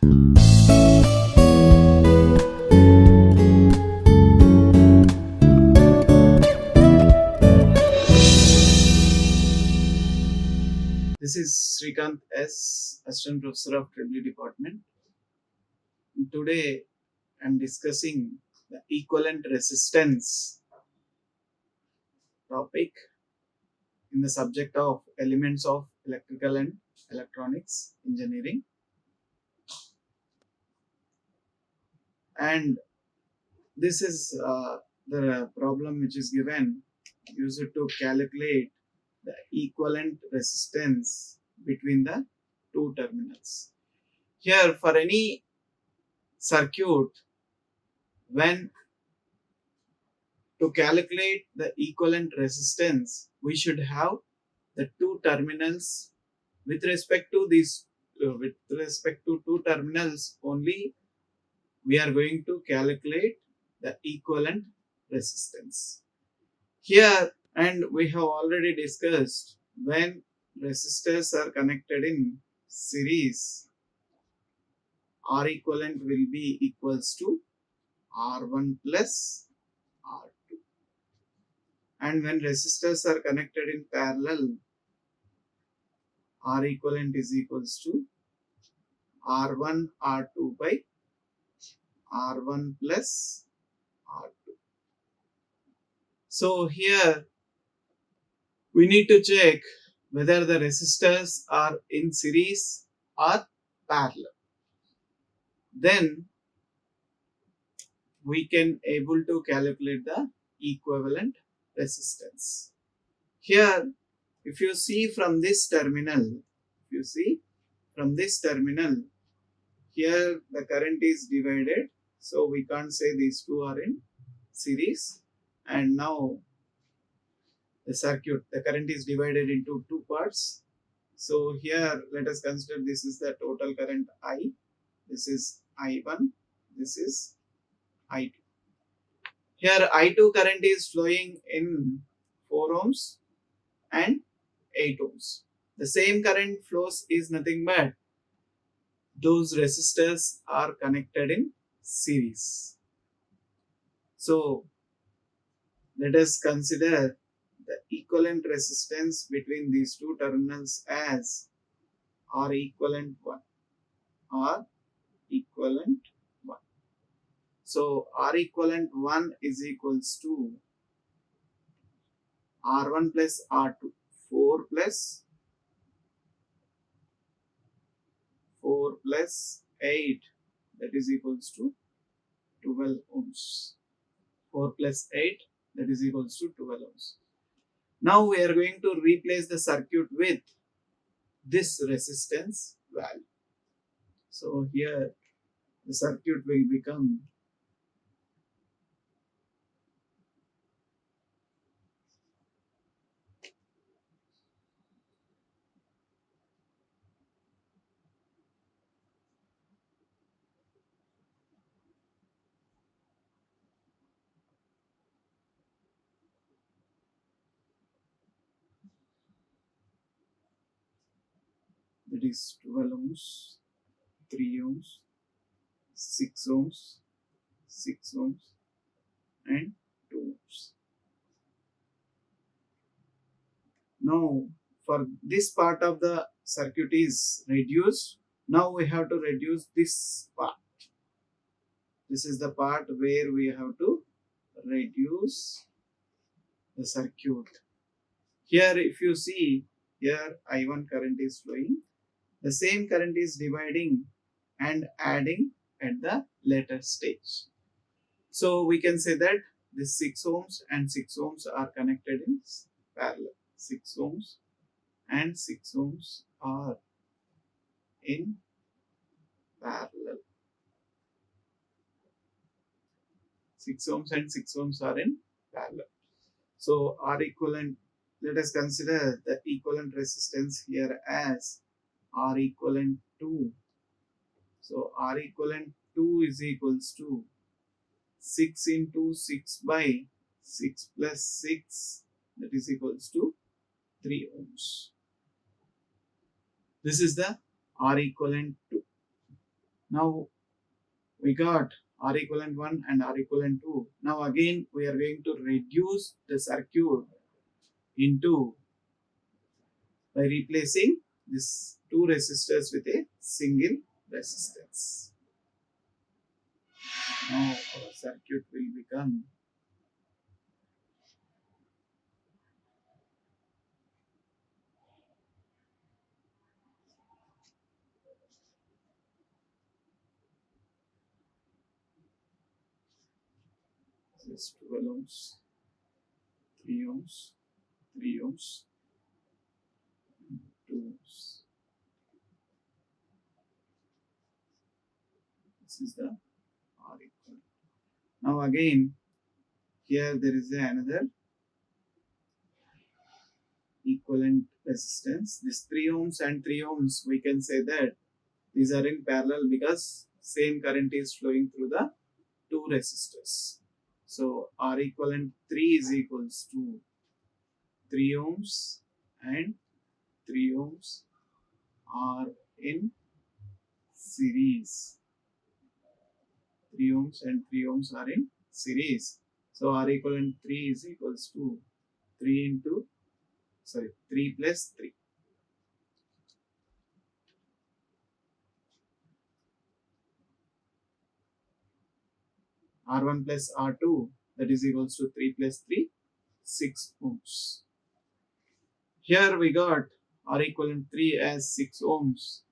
This is Srikanth S, Assistant Professor of Triple Department. Today I am discussing the equivalent resistance topic in the subject of elements of electrical and electronics engineering. And this is the problem which is given used to calculate the equivalent resistance between the two terminals. Here, for any circuit, when to calculate the equivalent resistance, we should have the two terminals. With respect to two terminals only, we are going to calculate the equivalent resistance. Here, and we have already discussed, when resistors are connected in series, R equivalent will be equals to R1 plus R2. And when resistors are connected in parallel, R equivalent is equals to R1 R2 by R1 plus R2. So here we need to check whether the resistors are in series or parallel. Then we can able to calculate the equivalent resistance. Here, if you see from this terminal, here the current is divided, so we can't say these two are in series. And now the circuit, the current is divided into two parts. So here let us consider this is the total current I, this is I1, this is I2. Here I2 current is flowing in 4 ohms and 8 ohms. The same current flows is nothing but those resistors are connected in series. So let us consider the equivalent resistance between these two terminals as R equivalent 1. R equivalent 1. So R equivalent 1 is equals to R1 plus R2. 4 plus 8, that is equals to 12 ohms. 4 plus 8, that is equals to 12 ohms. Now we are going to replace the circuit with this resistance value. So here the circuit will become that is 12 ohms, 3 ohms, 6 ohms, 6 ohms and 2 ohms. Now for this part of the circuit is reduced. Now we have to reduce this part. This is the part where we have to reduce the circuit. Here if you see, here I1 current is flowing. The same current is dividing and adding at the later stage. So we can say that this 6 ohms and 6 ohms are connected in parallel. 6 ohms and 6 ohms are in parallel. 6 ohms and 6 ohms are in parallel. So R equivalent, let us consider the equivalent resistance here as R equivalent 2. So R equivalent 2 is equals to 6 into 6 by 6 plus 6, that is equals to 3 ohms. This is the R equivalent 2. Now we got R equivalent 1 and R equivalent 2. Now again we are going to reduce the circuit into by replacing this two resistors with a single resistance. Now our circuit will become this 12 ohms, 3 ohms, 3 ohms, 2 ohms. This is the R equivalent. Now again here there is another equivalent resistance. This 3 ohms and 3 ohms, we can say that these are in parallel because same current is flowing through the two resistors. So R equivalent 3 is equals to 3 ohms and 3 ohms are in series. 3 ohms and 3 ohms are in series. So R equivalent 3 is equals to 3 plus 3. R1 plus R2, that is equals to 3 plus 3, 6 ohms. Here we got R equivalent 3 as 6 ohms.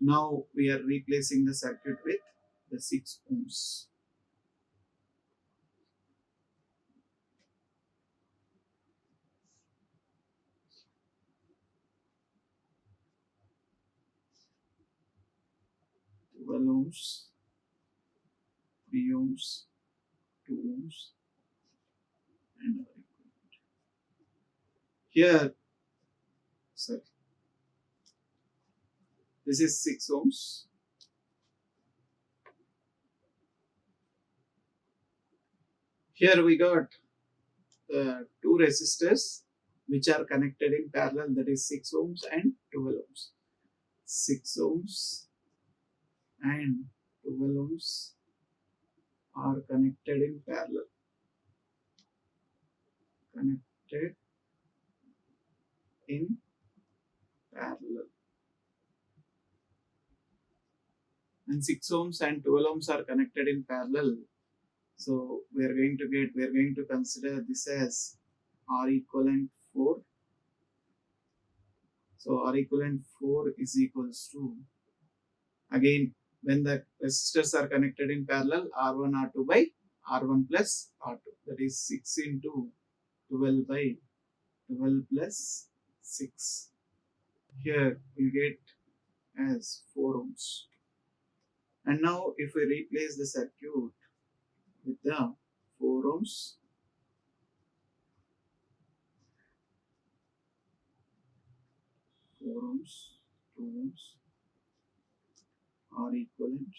Now we are replacing the circuit with the 6 ohms. Twelve ohms, 3 ohms, 2 ohms, and R equivalent. Here, sorry, this is 6 ohms. Here we got two resistors which are connected in parallel, that is 6 ohms and 12 ohms. 6 ohms and 12 ohms are connected in parallel. Connected in parallel. And 6 ohms and 12 ohms are connected in parallel. So we are going to consider this as R equivalent 4. So R equivalent 4 is equals to, again, when the resistors are connected in parallel, R1 R2 by R1 plus R2. That is 6 into 12 by 12 plus 6. Here we get as 4 ohms. And now if we replace the circuit with the 4 ohms, 4 ohms, 2 ohms are equivalent.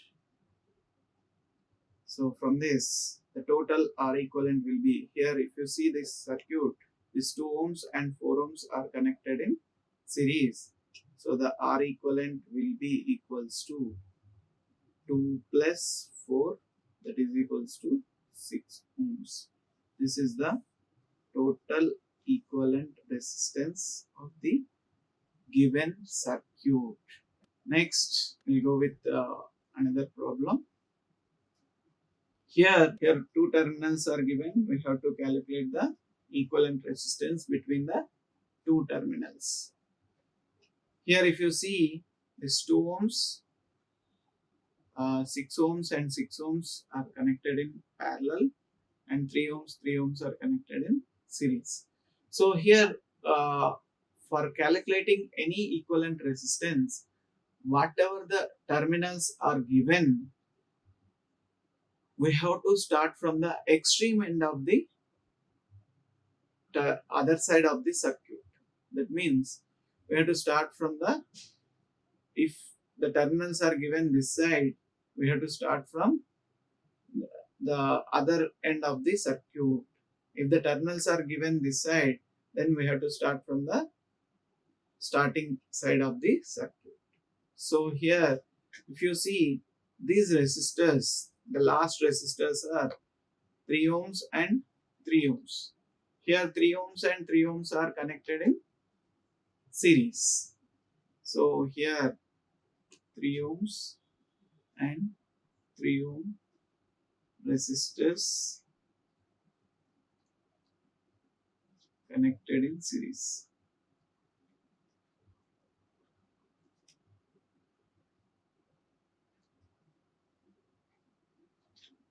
So from this, the total R equivalent will be, here if you see this circuit, these 2 ohms and 4 ohms are connected in series. So the R equivalent will be equals to 2 plus 4, that is equals to 6 ohms. This is the total equivalent resistance of the given circuit. Next, we'll go with another problem. Here two terminals are given. We have to calculate the equivalent resistance between the two terminals. Here if you see this 2 ohms, 6 ohms and 6 ohms are connected in parallel, and 3 ohms are connected in series. So here for calculating any equivalent resistance, whatever the terminals are given, we have to start from the extreme end of the other side of the circuit. That means we have to start from the, if the terminals are given this side, we have to start from the other end of the circuit. If the terminals are given this side, then we have to start from the starting side of the circuit. So here, if you see these resistors, the last resistors are 3 ohms and 3 ohms. Here 3 ohms and 3 ohms are connected in series. So here 3 ohms and 3 ohm resistors connected in series.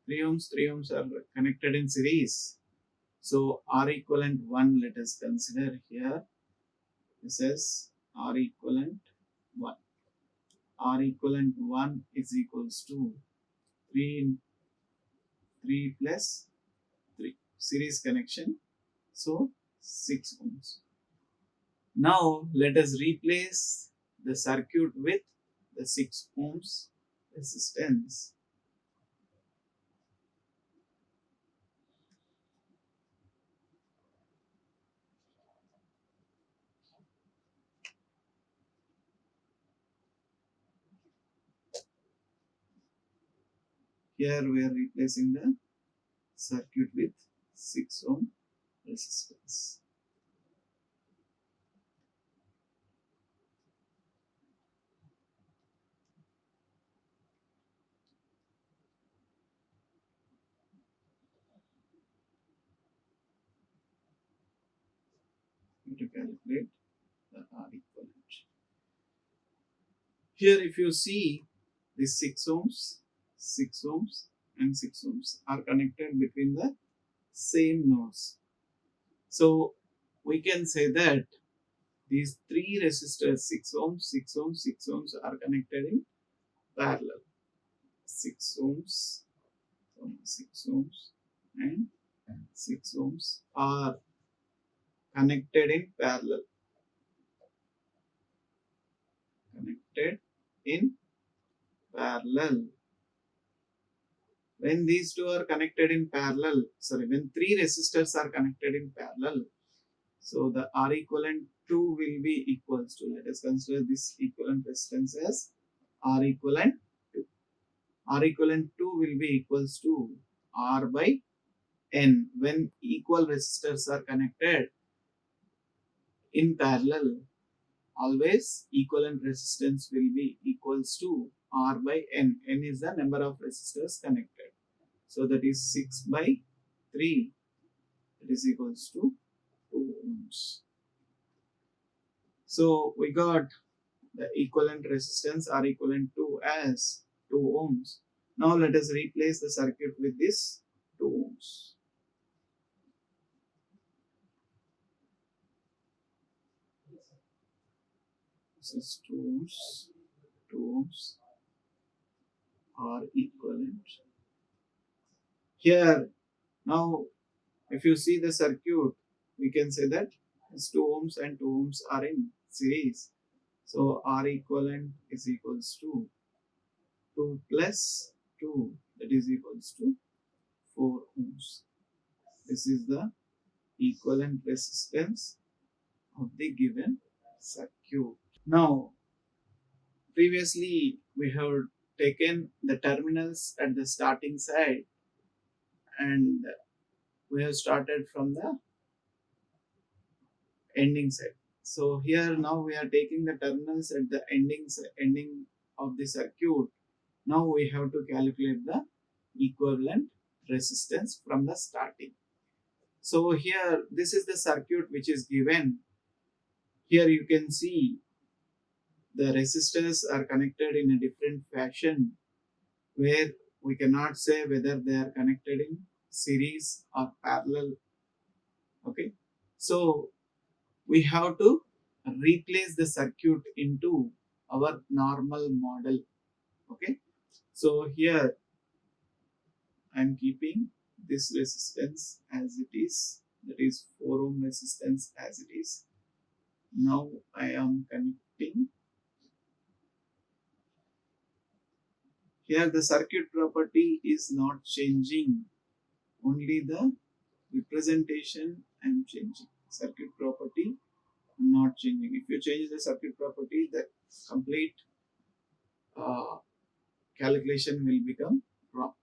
3 ohms are connected in series. So R equivalent 1, let us consider here. This is R equivalent 1. R equivalent 1 is equals to 3 plus 3. Series connection. So 6 ohms. Now let us replace the circuit with the 6 ohms resistance. Here we are replacing the circuit with 6 ohm resistance. To calculate the R equivalent. Here if you see these 6 ohms and 6 ohms are connected between the same nodes. So we can say that these three resistors 6 ohms, 6 ohms, 6 ohms are connected in parallel. 6 ohms, 6 ohms and 6 ohms are connected in parallel. Connected in parallel. When these two are connected in parallel, when three resistors are connected in parallel, so the R equivalent 2 will be equals to, let us consider this equivalent resistance as R equivalent 2. R equivalent 2 will be equals to R by N. When equal resistors are connected in parallel, always equivalent resistance will be equals to R by N. N is the number of resistors connected. So that is 6 by 3. That is equals to 2 ohms. So we got the equivalent resistance R equivalent to as 2 ohms. Now let us replace the circuit with this 2 ohms. This is 2 ohms. 2 ohms are equivalent. Here now if you see the circuit, we can say that it's 2 ohms and 2 ohms are in series. So R equivalent is equals to 2 plus 2, that is equals to 4 ohms. This is the equivalent resistance of the given circuit. Now, previously we have taken the terminals at the starting side and we have started from the ending side. So here now we are taking the terminals at the ending of the circuit. Now we have to calculate the equivalent resistance from the starting. So here this is the circuit which is given. Here you can see the resistors are connected in a different fashion where we cannot say whether they are connected in series or parallel. Okay, so we have to replace the circuit into our normal model. Okay, so here I am keeping this resistance as it is, that is 4 ohm resistance as it is. Now I am connecting. Here the circuit property is not changing, only the representation I am changing. Circuit property not changing. If you change the circuit property, the complete calculation will become wrong.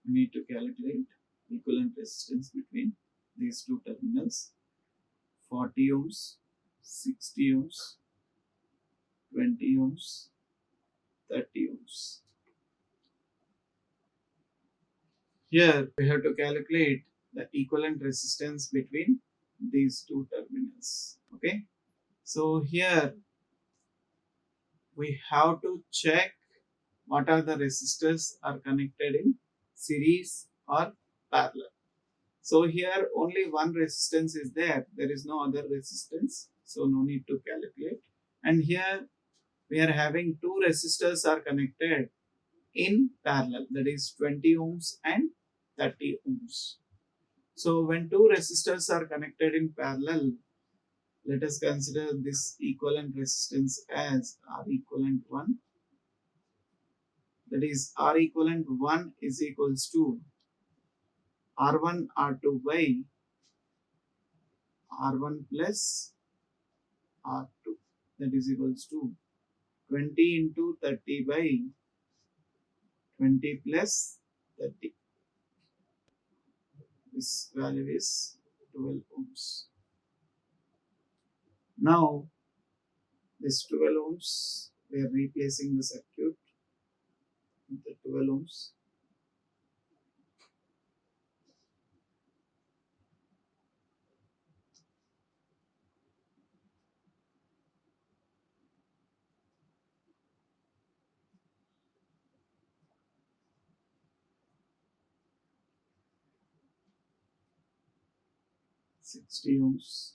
We need to calculate equivalent resistance between these two terminals: 40 ohms, 60 ohms, 20 ohms, 30 ohms. Here we have to calculate the equivalent resistance between these two terminals. Okay, so here we have to check what are the resistors are connected in series or parallel. So here only one resistance is there. There is no other resistance. So no need to calculate. And here we are having two resistors are connected in parallel. That is 20 ohms and 30 ohms. So when two resistors are connected in parallel, let us consider this equivalent resistance as R equivalent 1. That is R equivalent 1 is equals to R1 R2 by R1 plus R2. That is equals to 20 into 30 by 20 plus 30. This value is 12 ohms. Now this 12 ohms, we are replacing the circuit with the 12 ohms. 60 ohms,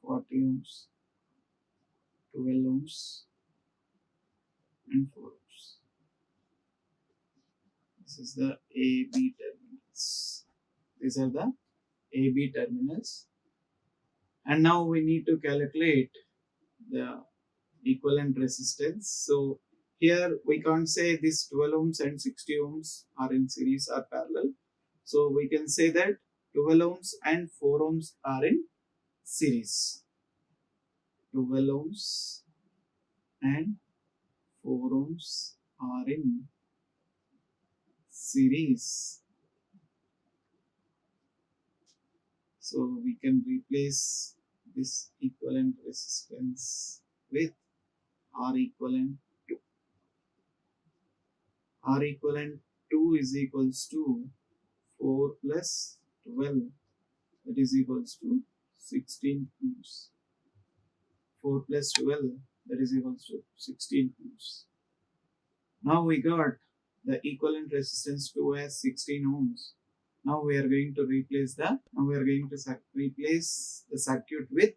40 ohms, 12 ohms, and 4 ohms. This is the AB terminals. These are the AB terminals. And now we need to calculate the equivalent resistance. So here we can't say this 12 ohms and 60 ohms are in series or parallel. So we can say that 12 ohms and 4 ohms are in series. 12 ohms and 4 ohms are in series. So we can replace this equivalent resistance with R equivalent 2. R equivalent 2 is equals to 4 plus 12, that is equals to 16 ohms. 4 plus 12, that is equals to 16 ohms. Now we got the equivalent resistance 2 as 16 ohms. Now we are going to replace the circuit with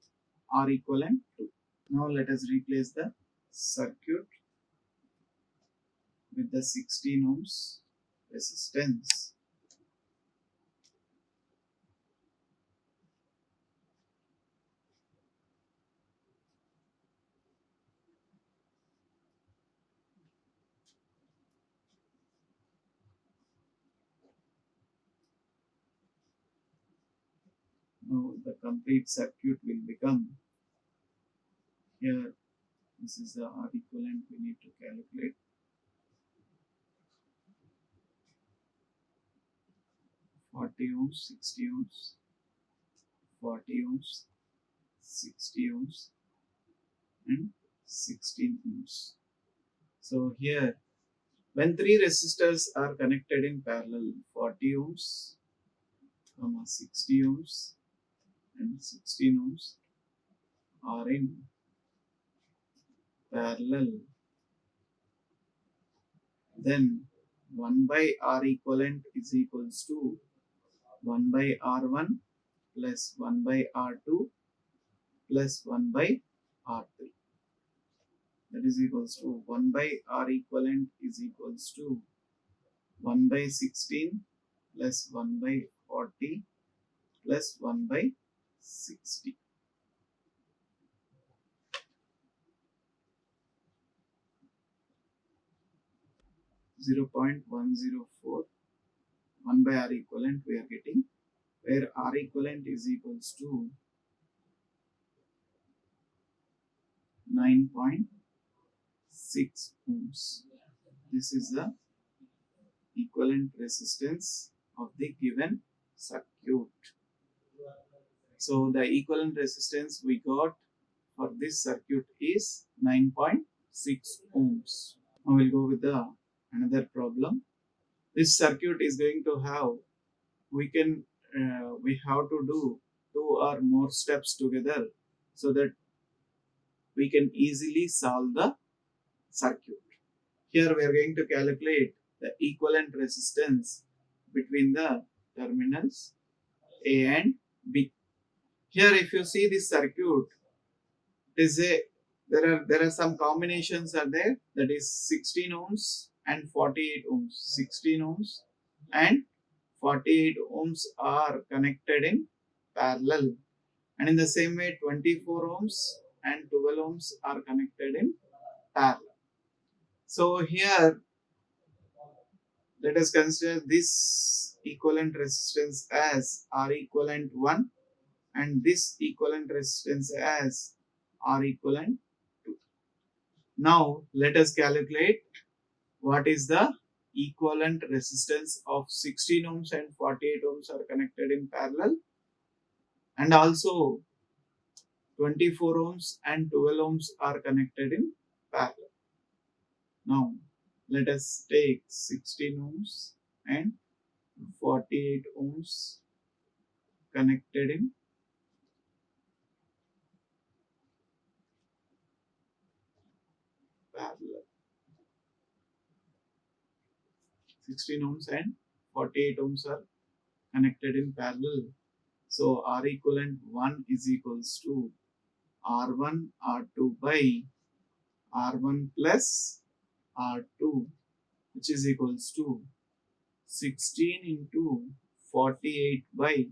R equivalent 2. Now let us replace the circuit with the 16 ohms resistance. Now the complete circuit will become, here this is the R equivalent we need to calculate. 40 ohms, 60 ohms, 40 ohms, 60 ohms, and 16 ohms. So here, when three resistors are connected in parallel, 40 ohms, 60 ohms, and 16 ohms are in parallel, then 1 by R equivalent is equals to 1 by R1 plus 1 by R2 plus 1 by R3. That is equals to 1 by R equivalent is equals to 1 by 16 plus 1 by 40 plus 1 by 60. 0.104 1 by R equivalent we are getting, where R equivalent is equals to 9.6 ohms. This is the equivalent resistance of the given circuit. So the equivalent resistance we got for this circuit is 9.6 ohms. Now we'll go with the another problem. This circuit is going to have, we have to do 2 or more steps together so that we can easily solve the circuit. Here we are going to calculate the equivalent resistance between the terminals A and B. Here if you see this circuit, it is a there are some combinations are there, that is 16 ohms and 48 ohms. 16 ohms and 48 ohms are connected in parallel, and in the same way 24 ohms and 12 ohms are connected in parallel. So here let us consider this equivalent resistance as R equivalent 1 and this equivalent resistance as R equivalent 2. Now let us calculate what is the equivalent resistance of 16 ohms and 48 ohms are connected in parallel, and also 24 ohms and 12 ohms are connected in parallel. Now let us take 16 ohms and 48 ohms connected in parallel. 16 ohms and 48 ohms are connected in parallel. So R equivalent 1 is equals to R1 R2 by R1 plus R2, which is equals to 16 into 48 by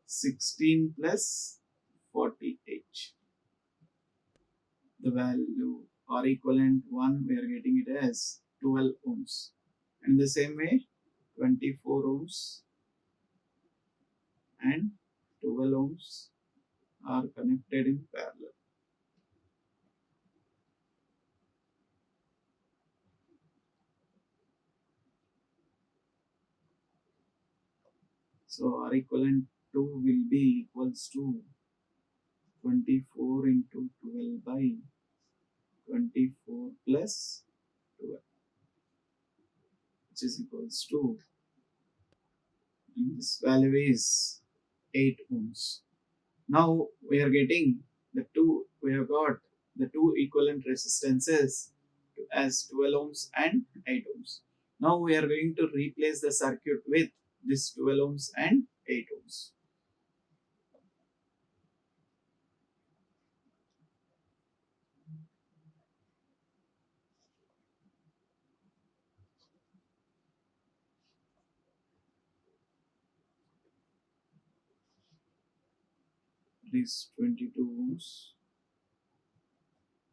16 plus 48. The value R equivalent 1 we are getting it as 12 ohms. And the same way 24 ohms and 12 ohms are connected in parallel. So R equivalent 2 will be equals to 24 into 12 by 24 plus 12, which is equals to, and this value is 8 ohms. Now we are getting we have got the two equivalent resistances as 12 ohms and 8 ohms. Now we are going to replace the circuit with this 12 ohms and 8 ohms. This 22 ohms,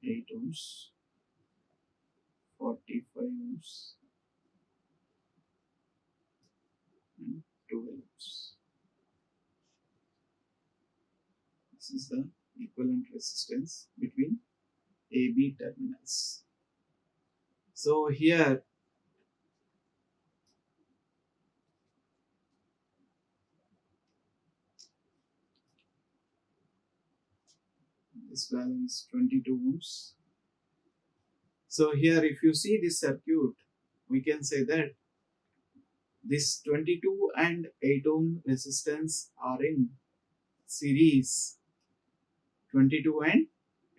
8 ohms, 45 ohms, and 12 ohms. This is the equivalent resistance between AB terminals. So here this value is 22 ohms. So here if you see this circuit, we can say that this 22 and 8 ohm resistance are in series. 22 and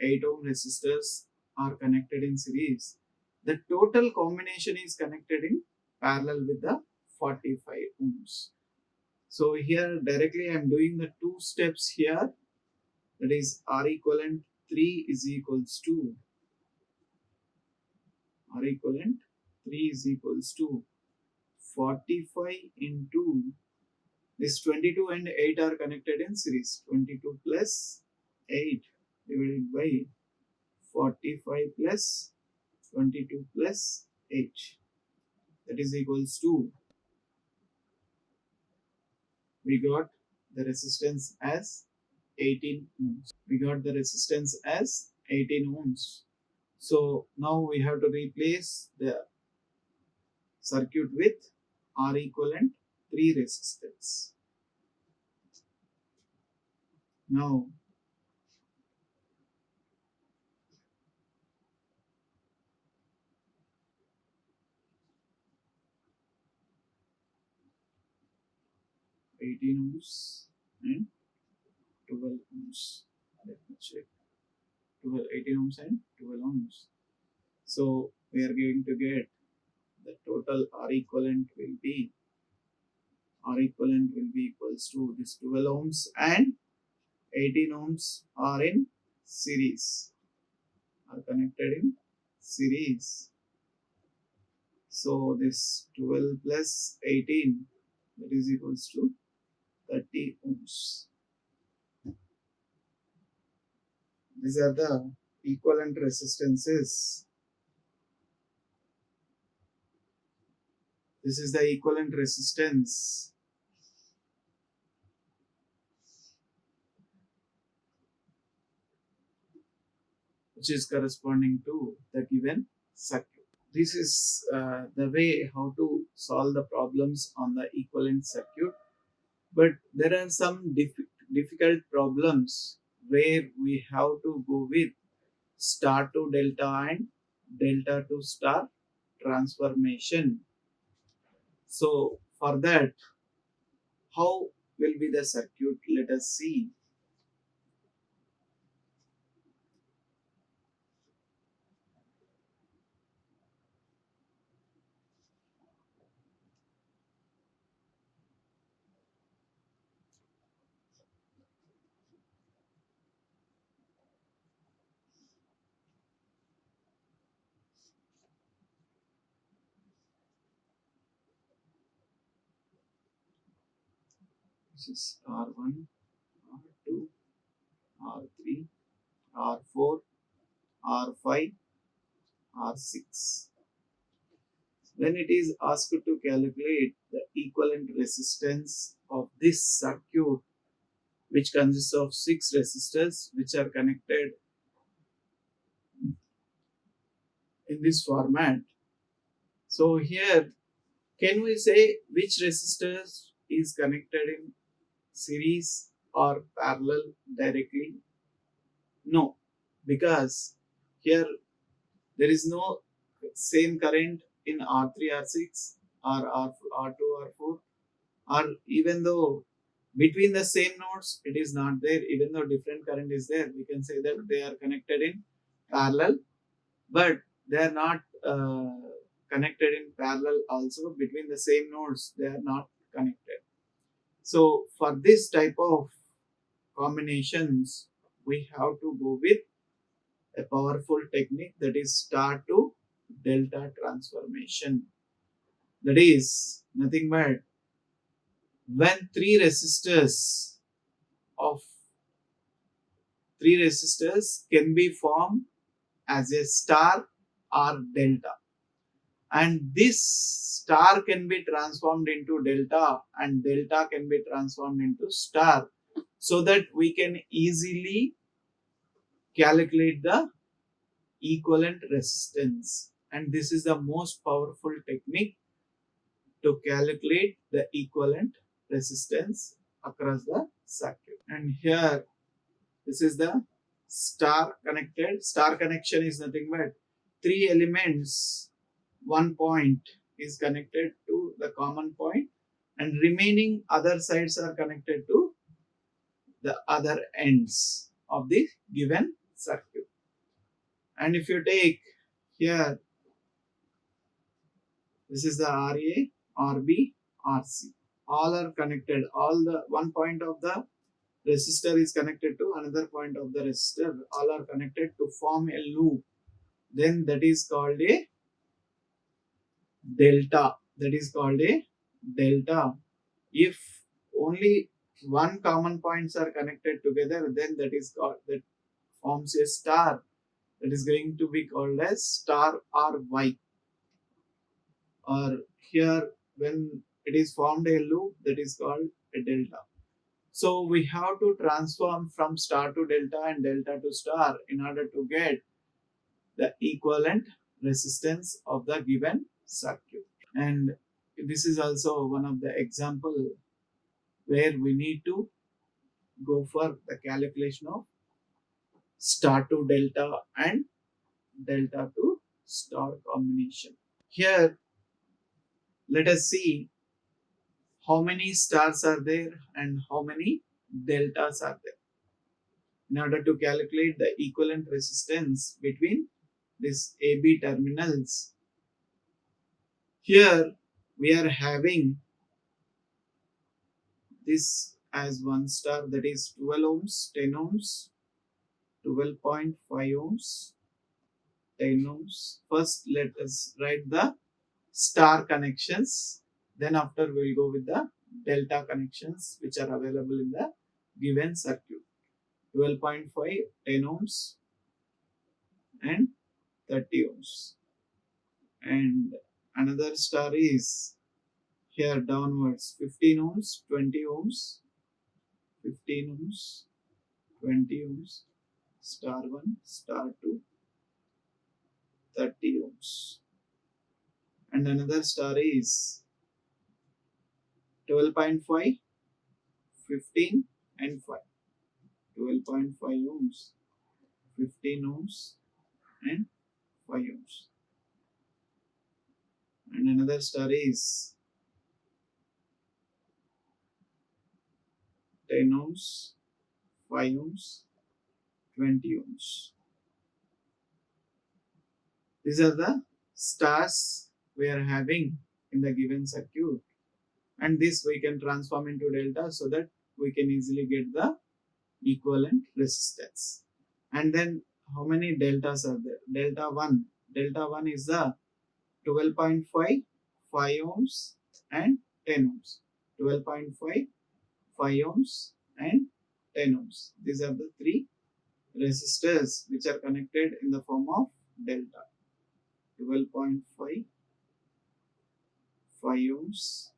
8 ohm resistors are connected in series. The total combination is connected in parallel with the 45 ohms. So here directly I am doing the two steps here, that is R equivalent 3 is equals to R equivalent 3 is equals to 45 into this 22 and 8 are connected in series. 22 plus 8 divided by 45 plus 22 plus 8. that is equals to, we got the resistance as 18 ohms. We got the resistance as 18 ohms. So now we have to replace the circuit with R equivalent 3 resistance. Now 18 ohms and 12 ohms. Let me check. 18 ohms and 12 ohms. So we are going to get the total R equivalent will be equals to this 12 ohms and 18 ohms are in series, are connected in series. So this 12 plus 18, that is equals to 30 ohms. These are the equivalent resistances. This is the equivalent resistance which is corresponding to the given circuit. This is the way how to solve the problems on the equivalent circuit. But there are some difficult problems where we have to go with star to delta and delta to star transformation. So for that, how will be the circuit? Let us see. This is R1, R2, R3, R4, R5, R6. When it is asked to calculate the equivalent resistance of this circuit, which consists of 6 resistors which are connected in this format. So here, can we say which resistors is connected in series or parallel directly? No, because here there is no same current in R3, R6 or R2, R4, or even though between the same nodes it is not there, even though different current is there, we can say that they are connected in parallel, but they are not connected in parallel also. Between the same nodes they are not connected. So for this type of combinations, we have to go with a powerful technique, that is star to delta transformation. That is nothing but when of three resistors can be formed as a star or delta, and this star can be transformed into delta and delta can be transformed into star, so that we can easily calculate the equivalent resistance. And this is the most powerful technique to calculate the equivalent resistance across the circuit. And here, this is the star connected. Star connection is nothing but three elements. One point is connected to the common point, and remaining other sides are connected to the other ends of the given circuit. And if you take here, this is the RA, RB, RC. All are connected. All the one point of the resistor is connected to another point of the resistor. All are connected to form a loop. Then that is called a delta. That is called a delta. If only one common points are connected together, then that is called, that forms a star. That is going to be called as star or Y. Or here when it is formed a loop, that is called a delta. So we have to transform from star to delta and delta to star in order to get the equivalent resistance of the given circuit. And this is also one of the example where we need to go for the calculation of star to delta and delta to star combination. Here, let us see how many stars are there and how many deltas are there in order to calculate the equivalent resistance between these AB terminals. Here we are having this as one star, that is 12 ohms, 10 ohms, 12.5 ohms, 10 ohms. First let us write the star connections, then after we will go with the delta connections which are available in the given circuit. 12.5, 10 ohms and 30 ohms. And another star is here downwards 15 ohms, 20 ohms, 15 ohms, 20 ohms, star 1, star 2, 30 ohms. And another star is 12.5, 15 and 5. 12.5 ohms, 15 ohms and 5 ohms. And another star is 10 ohms, 5 ohms, 20 ohms. These are the stars we are having in the given circuit, and this we can transform into delta so that we can easily get the equivalent resistance. And then how many deltas are there? Delta 1. Delta 1 is the 12.5, 5 ohms and 10 ohms. 12.5, 5 ohms and 10 ohms. These are the three resistors which are connected in the form of delta. 12.5, 5 ohms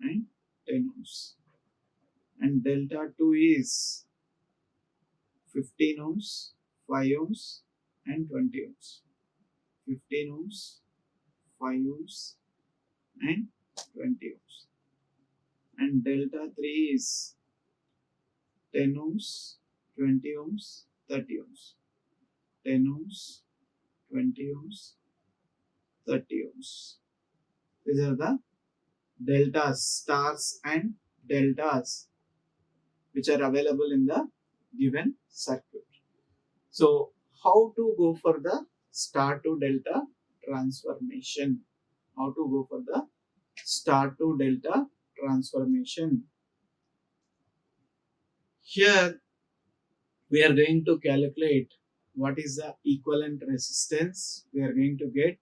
and 10 ohms. And delta 2 is 15 ohms, 5 ohms and 20 ohms. 15 ohms, 5 ohms and 20 ohms. And delta 3 is 10 ohms, 20 ohms, 30 ohms. 10 ohms, 20 ohms, 30 ohms. These are the deltas, stars and deltas which are available in the given circuit. So how to go for the star to delta transformation? How to go for the star to delta transformation? Here we are going to calculate what is the equivalent resistance we are going to get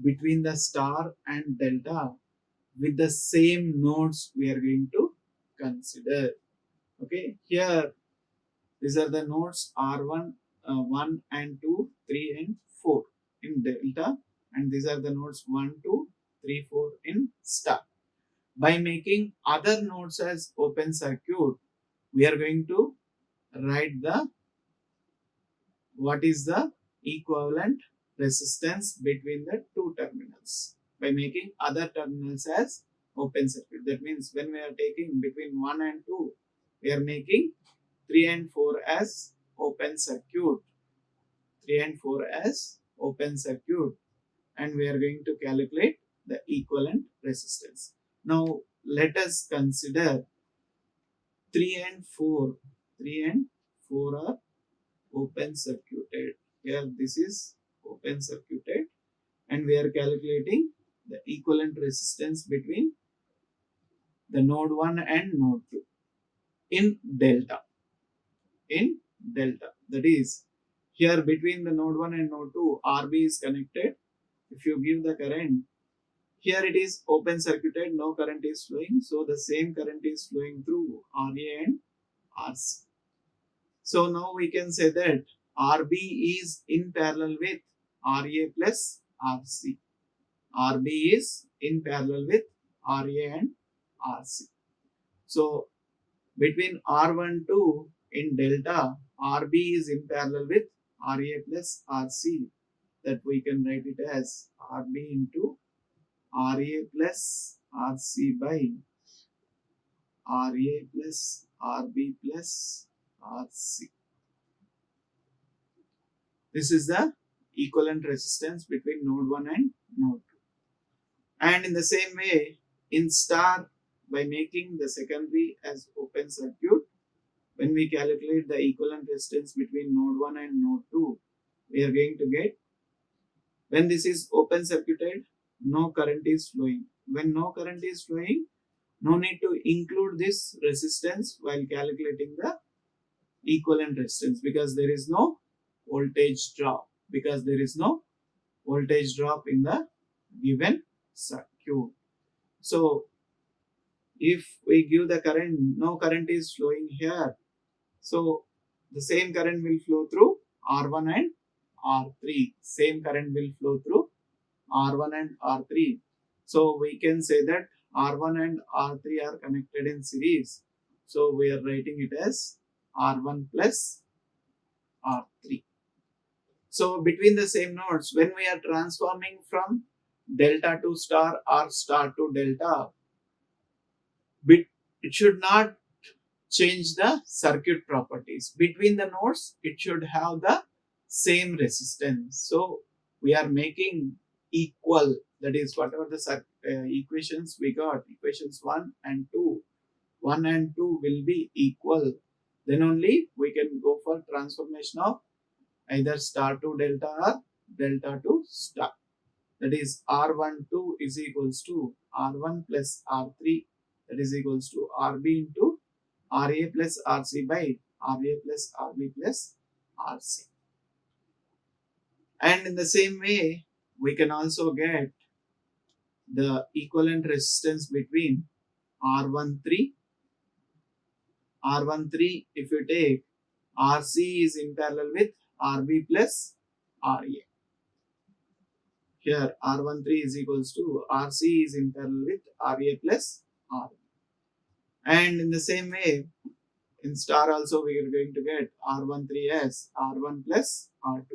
between the star and delta with the same nodes we are going to consider. Okay, here these are the nodes R1, 1 and 2, 3 and 4 in delta, and these are the nodes 1, 2, 3, 4 in star. By making other nodes as open circuit, we are going to write the what is the equivalent resistance between the two terminals by making other terminals as open circuit. That means when we are taking between 1 and 2, we are making 3 and 4 as open circuit. 3 and 4 as open circuit, and we are going to calculate the equivalent resistance. Now let us consider 3 and 4. 3 and 4 are open circuited. Here this is open circuited, and we are calculating the equivalent resistance between the node 1 and node 2 in delta. In delta, that is here between the node 1 and node 2, RB is connected. If you give the current, here it is open circuited, no current is flowing, so the same current is flowing through RA and RC. So now we can say that RB is in parallel with RA plus RC. RB is in parallel with RA and RC. So between R12 in delta, RB is in parallel with RA plus RC, that we can write it as RB into RA plus RC by RA plus RB plus RC. This is the equivalent resistance between node 1 and node 2. And in the same way, in star, by making the secondary as open circuit, when we calculate the equivalent resistance between node 1 and node 2, we are going to get, when this is open circuited, no current is flowing. When no current is flowing, no need to include this resistance while calculating the equivalent resistance, because there is no voltage drop. Because there is no voltage drop in the given circuit. So if we give the current, no current is flowing here, so the same current will flow through R1 and R3. Same current will flow through R1 and R3. So we can say that R1 and R3 are connected in series. So we are writing it as R1 plus R3. So between the same nodes, when we are transforming from delta to star or star to delta, it should not change the circuit properties. Between the nodes, it should have the same resistance. So we are making equal, that is whatever the equations we got, equations 1 and 2, 1 and 2 will be equal. Then only we can go for transformation of either star to delta or delta to star. That is R12 is equals to R1 plus R3, that is equals to RB into RA plus RC by RA plus RB plus RC. And in the same way, we can also get the equivalent resistance between R13. R13, if you take, RC is in parallel with RB plus RA. Here R13 is equals to RC is in parallel with RA plus RB. And in the same way, in star also we are going to get R13 as R1 plus R2.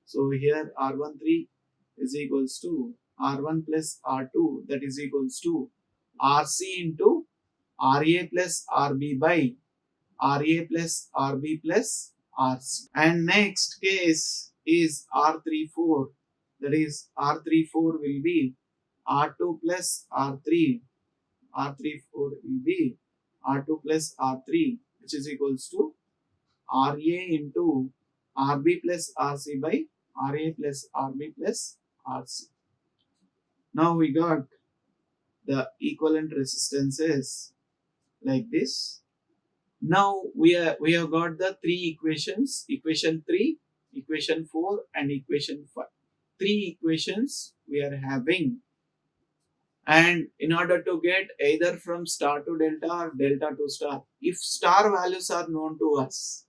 So here R13 is equals to R1 plus R2, that is equals to RC into RA plus RB by RA plus RB plus RC. And next case is R34, that is R34 will be R2 plus R3. R34 will be R2 plus R3, which is equals to RA into RB plus RC by RA plus RB plus RC. Now we got the equivalent resistances like this. Now we have got the three equations, equation 3, equation 4 and equation 5. Three equations we are having, and in order to get either from star to delta or delta to star, if star values are known to us,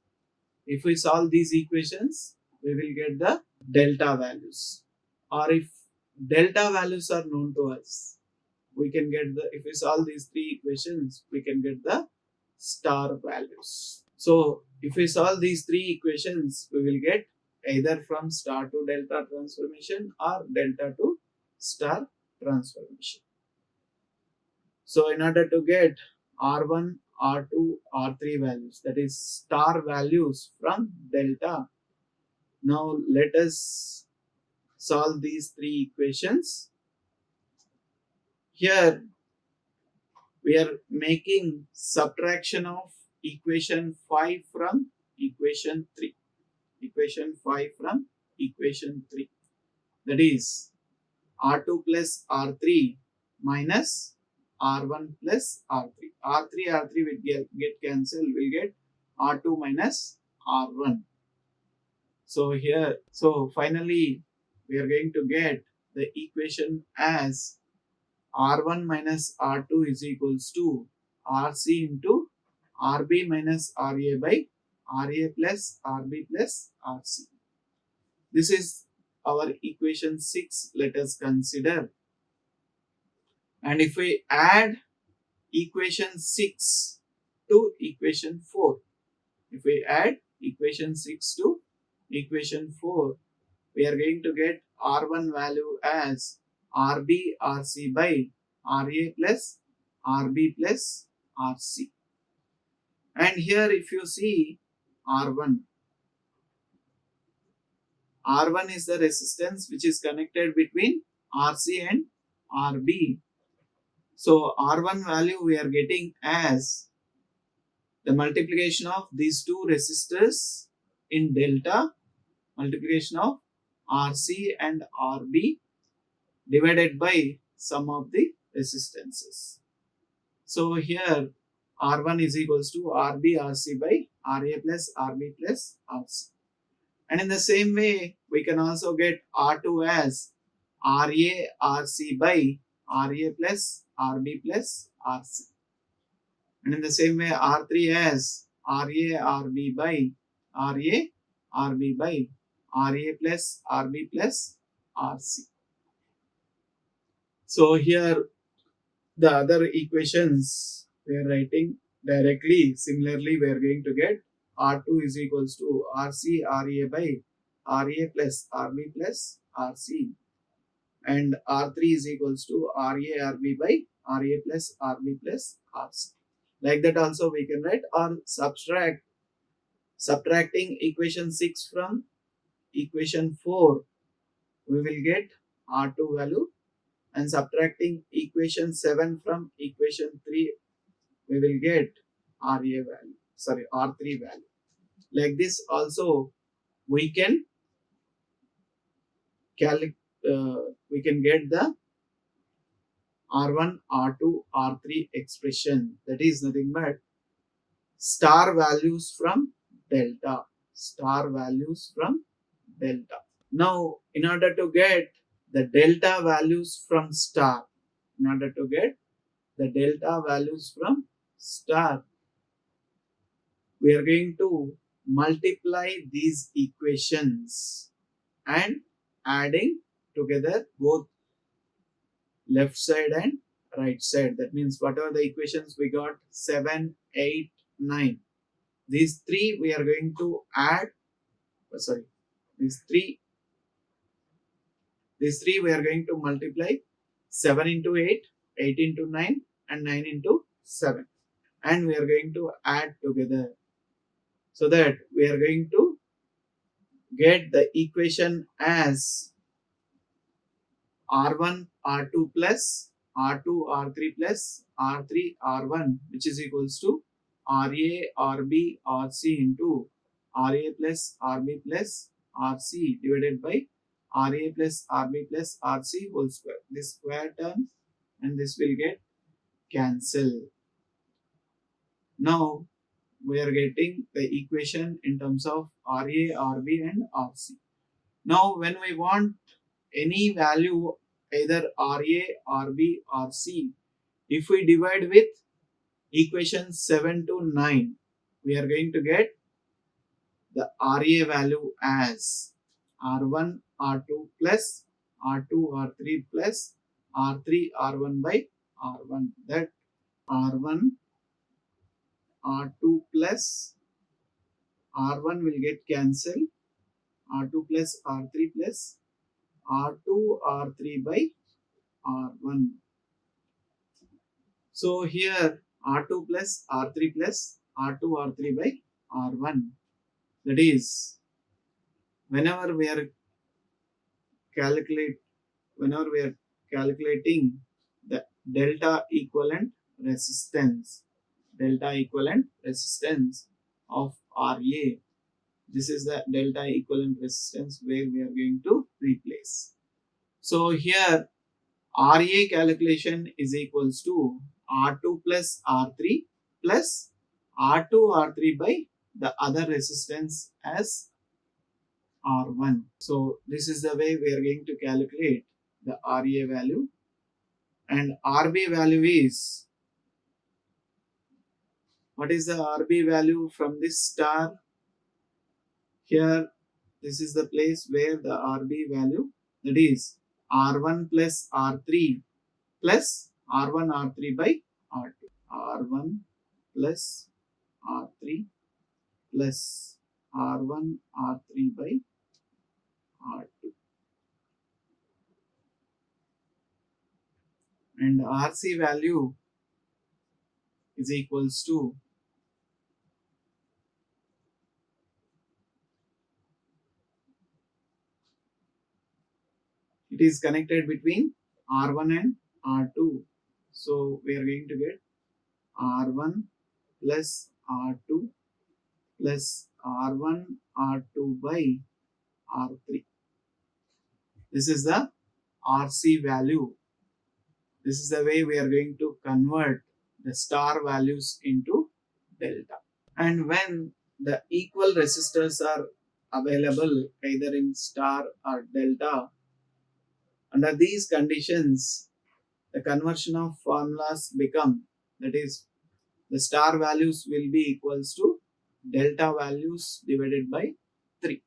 if we solve these equations, we will get the delta values. Or if delta values are known to us, we can get the, if we solve these three equations, we can get the star values. So if we solve these three equations, we will get either from star to delta transformation or delta to star transformation. So in order to get R1, R2, R3 values, that is star values from delta, now let us solve these three equations. Here we are making subtraction of equation 5 from equation 3. Equation 5 from equation 3. That is R2 plus R3 minus R1 plus R3. R3 will get cancelled. We'll get R2 minus R1. So here, so finally we are going to get the equation as R1 minus R2 is equals to RC into RB minus RA by RA plus RB plus RC. This is our equation 6. Let us consider. And if we add equation 6 to equation 4, if we add equation 6 to equation 4, we are going to get R1 value as RB RC by RA plus RB plus RC. And here if you see R1, R1 is the resistance which is connected between RC and RB. So R1 value we are getting as the multiplication of these two resistors in delta, multiplication of RC and RB divided by sum of the resistances. So here R1 is equals to RB RC by RA plus RB plus RC. And in the same way, we can also get R2 as RA RC by RA plus RB plus RC. And in the same way, R3 as RA RB by RA RB by RA plus RB plus RC. So here the other equations we are writing directly. Similarly, we are going to get R2 is equals to RC RA by RA plus RB plus RC, and R3 is equals to RA RB by RA plus RB plus RC. Like that also we can write, or subtracting equation 6 from equation 4, we will get R2 value, and subtracting equation 7 from equation 3, we will get R3 value. Like this also we can we can get the R1, R2, R3 expression, that is nothing but star values from delta. Star values from delta. Now, in order to get the delta values from star, in order to get the delta values from star, we are going to multiply these equations and adding together both left side and right side. That means whatever the equations we got, 7, 8, 9, these three we are going to add, these three we are going to multiply 7 into 8, 8 into 9 and 9 into 7, and we are going to add together, so that we are going to get the equation as R1 R2 plus R2 R3 plus R3 R1, which is equals to RA RB RC into RA plus RB plus RC divided by RA plus RB plus RC whole square. This square term and this will get cancelled. Now we are getting the equation in terms of RA, RB and RC. Now when we want any value, either RA, RB or C, if we divide with equation 7 to 9, we are going to get the RA value as R1 R2 plus R2 R3 plus R3 R1 by R1. That R1 R2 plus R1 will get cancelled, R2 plus R3 plus R2 R3 by R1. So here R2 plus R3 plus R2 R3 by R1. That is, whenever we are calculating the delta equivalent resistance of RA, this is the delta equivalent resistance where we are going to replace. So here RA calculation is equals to R2 plus R3 plus R2 R3 by the other resistance as R1. So this is the way we are going to calculate the RA value, and RB value is, what is the RB value from this star? Here this is the place where the RB value, that is R1 plus R3 plus R1 R3 by R2. R1 plus R3 plus R1 R3 by R2. And RC value is equals to it is connected between R1 and R2. So we are going to get R1 plus R2 plus R1 R2 by R3. This is the RC value. This is the way we are going to convert the star values into delta. And when the equal resistors are available either in star or delta, under these conditions, the conversion of formulas become, that is, the star values will be equals to delta values divided by 3,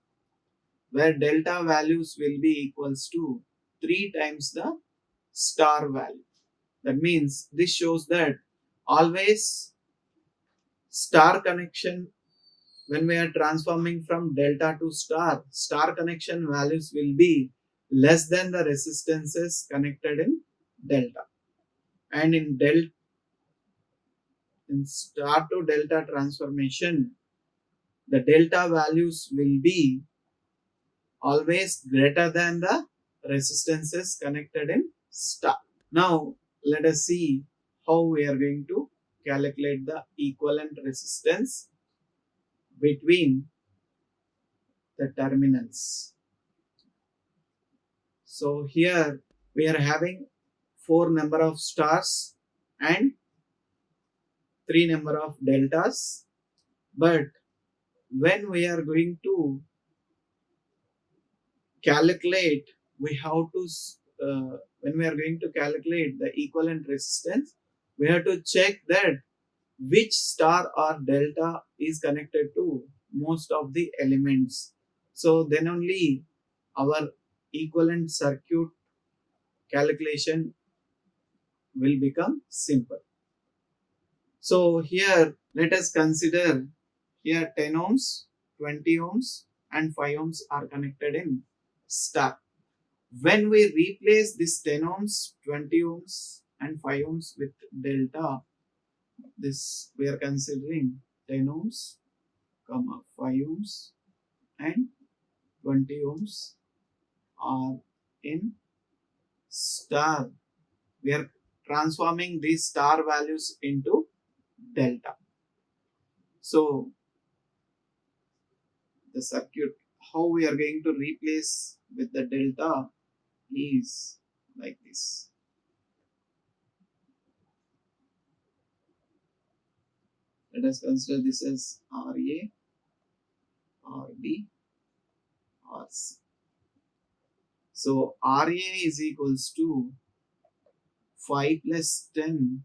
where delta values will be equals to 3 times the star value. That means this shows that always star connection, when we are transforming from delta to star, star connection values will be less than the resistances connected in delta. And in star to delta transformation, the delta values will be always greater than the resistances connected in star. Now let us see how we are going to calculate the equivalent resistance between the terminals. So here we are having 4 number of stars and 3 number of deltas, but when we are going to calculate, we have to when we are going to calculate the equivalent resistance, we have to check that which star or delta is connected to most of the elements. So then only our equivalent circuit calculation will become simple. So here let us consider here 10 ohms, 20 ohms and 5 ohms are connected in star. When we replace this 10 ohms, 20 ohms and 5 ohms with delta, this we are considering 10 ohms, 5 ohms and 20 ohms are in star. We are transforming these star values into delta. So the circuit, how we are going to replace with the delta is like this. Let us consider this as RA, RB, RC. So RA is equals to 5 plus 10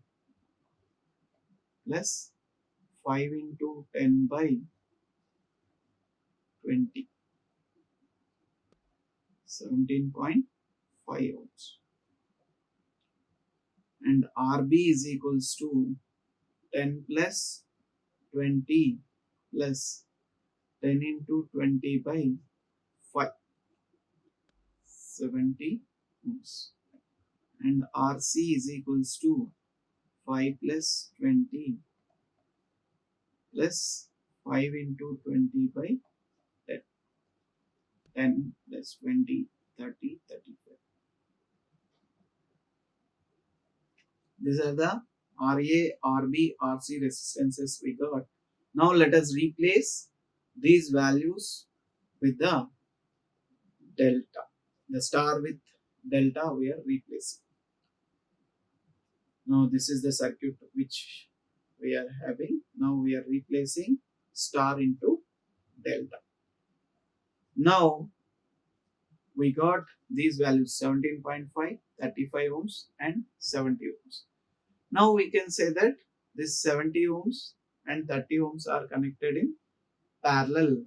plus 5 into 10 by 20, 17.5 ohms. And RB is equals to 10 plus 20 plus 10 into 20 by 5, 70 ohms. And RC is equals to 5 plus 20 plus 5 into 20 by 10, 10 plus 20, 30, 35. These are the RA, RB, RC resistances we got. Now let us replace these values with the delta. The star with delta we are replacing. Now this is the circuit which we are having. Now we are replacing star into delta. Now we got these values 17.5, 35 ohms and 70 ohms. Now we can say that this 70 ohms and 30 ohms are connected in parallel,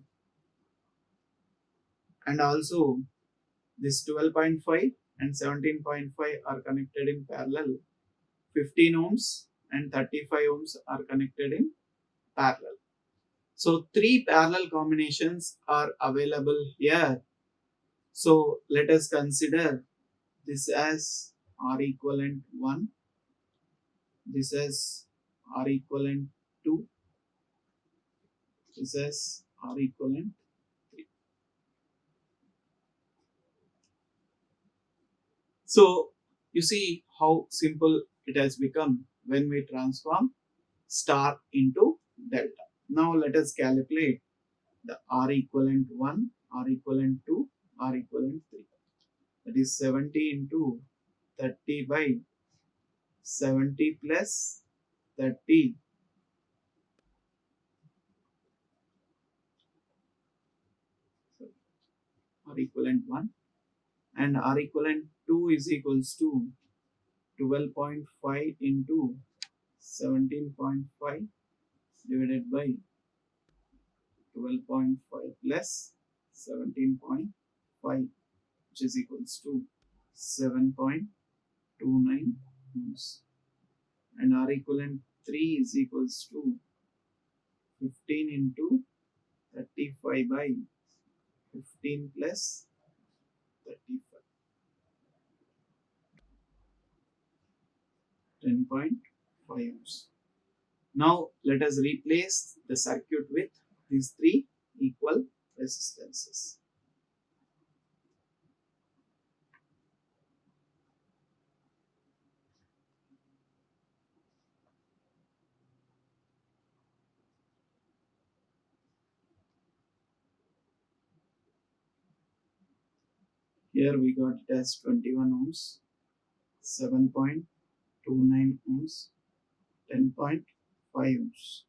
and also this 12.5 and 17.5 are connected in parallel. 15 ohms and 35 ohms are connected in parallel. So 3 parallel combinations are available here. So let us consider this as R equivalent 1, this as R equivalent 2, this as R equivalent 3. So you see how simple it has become when we transform star into delta. Now let us calculate the R equivalent 1, R equivalent 2, R equivalent 3. That is 70 into 30 by 70 plus 30. So R equivalent 1 and R equivalent 2 is equals to 12.5 into 17.5 divided by 12.5 plus 17.5, which is equals to 7.29 ohms. And R equivalent 3 is equals to 15 into 35 by 15 plus 35, 10.5 ohms. Now let us replace the circuit with these 3 equal resistances. Here we got it as 21 ohms, 7.29 ohms, 10.5 ohms.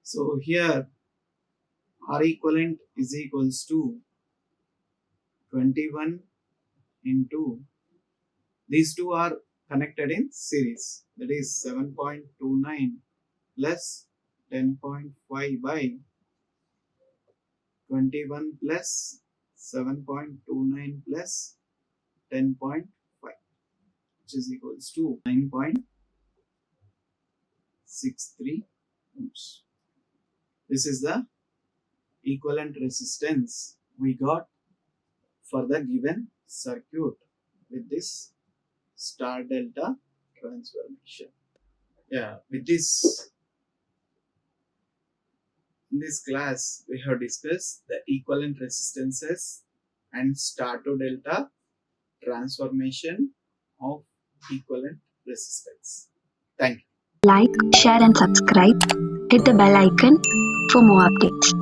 So here R equivalent is equals to 21 into, these two are connected in series, that is 7.29 plus 10.5 by 21 plus 7.29 plus 10.5, which is equals to 9.63 ohms. This is the equivalent resistance we got for the given circuit with this star delta transformation. Yeah, with this, in this class we have discussed the equivalent resistances and star to delta transformation of equivalent resistance. Thank you. Like, share and subscribe. Hit the bell icon for more updates.